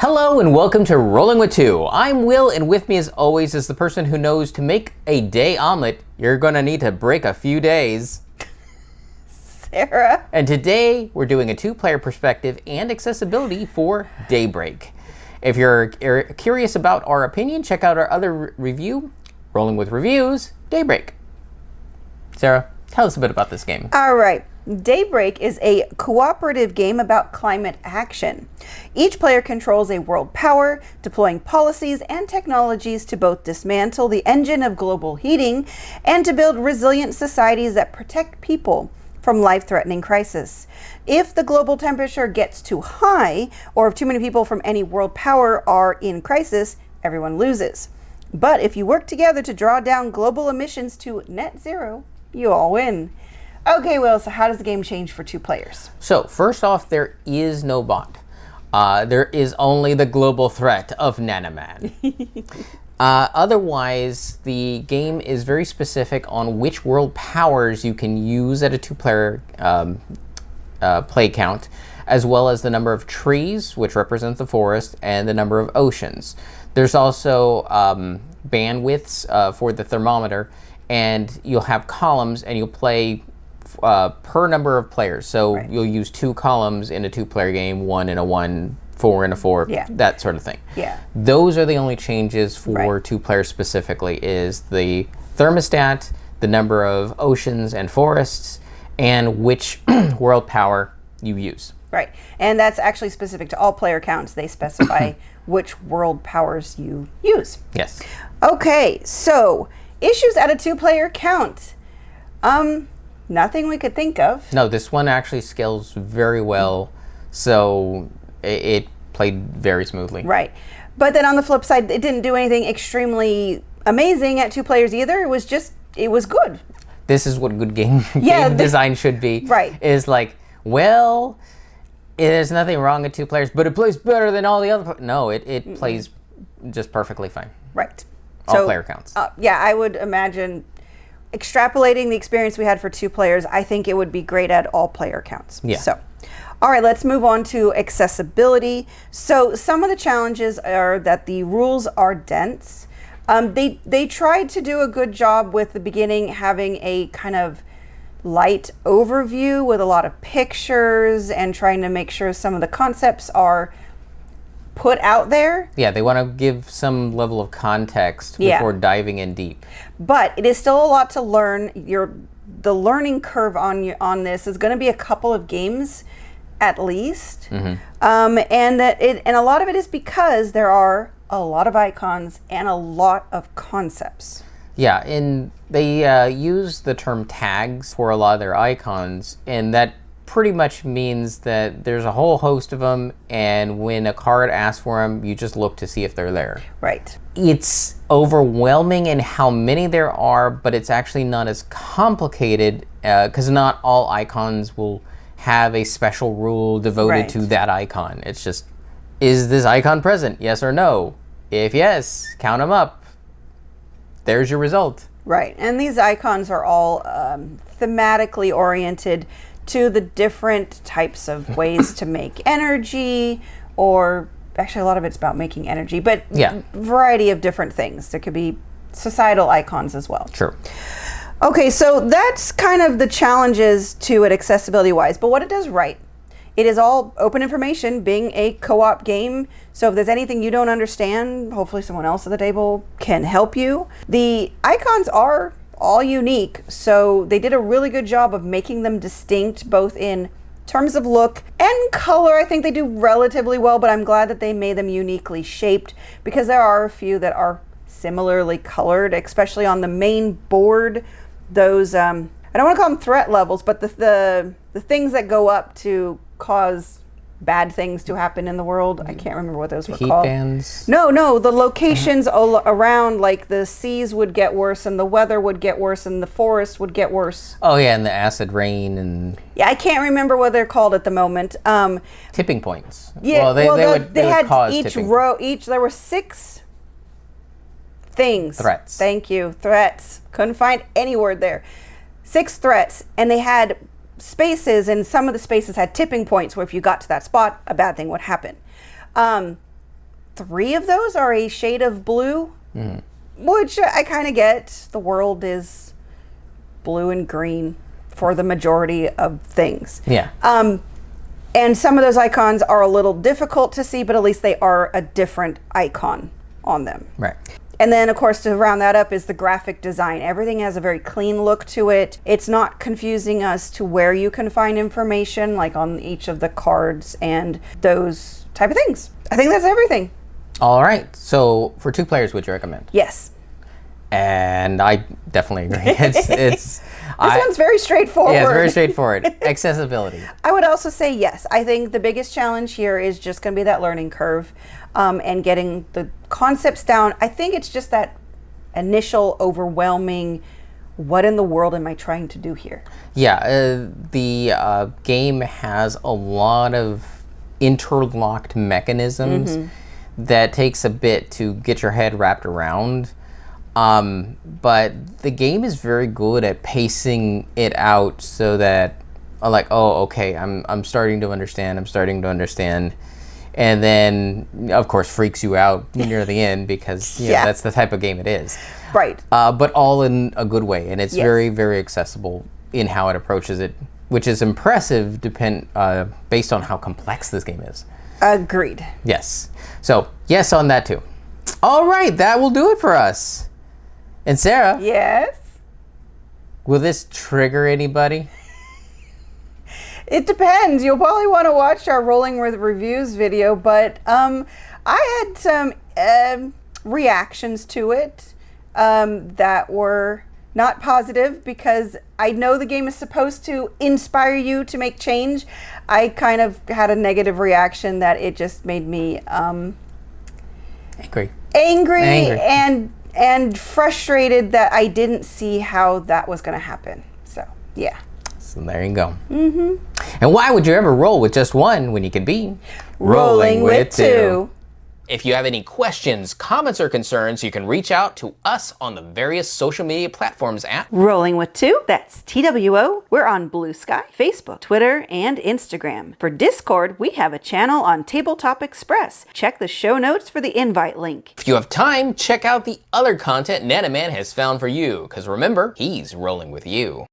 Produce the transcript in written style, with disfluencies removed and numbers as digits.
Hello and welcome to Rolling with Two. I'm Will, and with me as always is the person who knows to make a day omelet, you're gonna need to break a few days. Sarah. And today we're doing a two-player perspective and accessibility for Daybreak. If you're curious about our opinion, check out our other review, Rolling with Reviews, Daybreak. Sarah, tell us a bit about this game. All right. Daybreak is a cooperative game about climate action. Each player controls a world power, deploying policies and technologies to both dismantle the engine of global heating and to build resilient societies that protect people from life-threatening crisis. If the global temperature gets too high, or if too many people from any world power are in crisis, everyone loses. But if you work together to draw down global emissions to net zero, you all win. Okay, Will, so how does the game change for two players? So, first off, there is no bot. There is only the global threat of Nanoman. Otherwise, the game is very specific on which world powers you can use at a two-player play count, as well as the number of trees, which represent the forest, and the number of oceans. There's also bandwidths for the thermometer, and you'll have columns, and you'll play per number of players. So You'll use two columns in a two-player game, one in a one, four in a four, that sort of thing. Yeah. Those are the only changes for two players specifically, is the thermostat, the number of oceans and forests, and which world power you use. Right. And that's actually specific to all player counts. They specify which world powers you use. Yes. Okay, so issues at a two-player count. Nothing we could think of. No, this one actually scales very well, so it played very smoothly. Right. But then on the flip side, it didn't do anything extremely amazing at two players either. It was good. This is what good game design should be. Right. Is like, well, there's nothing wrong with two players, but it plays better than all the other. No, it plays just perfectly fine. Right. All player counts. Yeah, I would imagine extrapolating the experience we had for two players, I think it would be great at all player counts. Yeah. So, all right, let's move on to accessibility. So some of the challenges are that the rules are dense. They tried to do a good job with the beginning, having a kind of light overview with a lot of pictures and trying to make sure some of the concepts are put out there. Yeah, they want to give some level of context before diving in deep. But it is still a lot to learn. The learning curve on this is going to be a couple of games at least. And a lot of it is because there are a lot of icons and a lot of concepts. Yeah, and they use the term tags for a lot of their icons, and that pretty much means that there's a whole host of them, and when a card asks for them, you just look to see if they're there. Right. It's overwhelming in how many there are, but it's actually not as complicated because not all icons will have a special rule devoted to that icon. It's just, is this icon present? Yes or no? If yes, count them up. There's your result. Right, and these icons are all thematically oriented to the different types of ways to make energy, or actually a lot of it's about making energy, but variety of different things. There could be societal icons as well. Sure. Okay, so that's kind of the challenges to it accessibility-wise, but what it does right, it is all open information, being a co-op game, so if there's anything you don't understand, hopefully someone else at the table can help you. The icons are all unique, so they did a really good job of making them distinct, both in terms of look and color. I think they do relatively well, but I'm glad that they made them uniquely shaped, because there are a few that are similarly colored, especially on the main board. Those I don't want to call them threat levels, but the things that go up to cause bad things to happen in the world. I can't remember what those were called. Heat bands? No, the locations around, like the seas would get worse and the weather would get worse and the forest would get worse. Oh yeah, and the acid rain and... Yeah, I can't remember what they're called at the moment. Tipping points. Yeah, they had cause each tipping. row, there were 6 things. Threats. Thank you, threats. Couldn't find any word there. 6 threats, and they had spaces, and some of the spaces had tipping points where if you got to that spot, a bad thing would happen. 3 of those are a shade of blue, which I kind of get. The world is blue and green for the majority of things. Yeah. And some of those icons are a little difficult to see, but at least they are a different icon on them. Right. And then, of course, to round that up is the graphic design. Everything has a very clean look to it. It's not confusing us to where you can find information, like on each of the cards and those type of things. I think that's everything. All right. So for 2 players, would you recommend? Yes. And I definitely agree. It's This one's very straightforward. Yeah, it's very straightforward. Accessibility. I would also say yes. I think the biggest challenge here is just going to be that learning curve, and getting the concepts down. I think it's just that initial overwhelming, what in the world am I trying to do here? Yeah, the game has a lot of interlocked mechanisms that takes a bit to get your head wrapped around. But the game is very good at pacing it out so that, like, oh, okay, I'm starting to understand. And then, of course, freaks you out near the end because that's the type of game it is. Right. But all in a good way. And it's Yes. very, very accessible in how it approaches it, which is impressive based on how complex this game is. Agreed. Yes. So, yes on that too. All right, that will do it for us. And Sarah, Yes. will this trigger anybody? It depends. You'll probably want to watch our Rolling with Reviews video, but I had some reactions to it that were not positive because I know the game is supposed to inspire you to make change. I kind of had a negative reaction that it just made me angry and frustrated that I didn't see how that was going to happen. So, yeah. So there you go. And why would you ever roll with just one when you could be rolling with 2? If you have any questions, comments, or concerns, you can reach out to us on the various social media platforms at Rolling with 2, that's TWO. We're on Blue Sky, Facebook, Twitter, and Instagram. For Discord, we have a channel on Tabletop Express. Check the show notes for the invite link. If you have time, check out the other content Nanaman has found for you, because remember, he's rolling with you.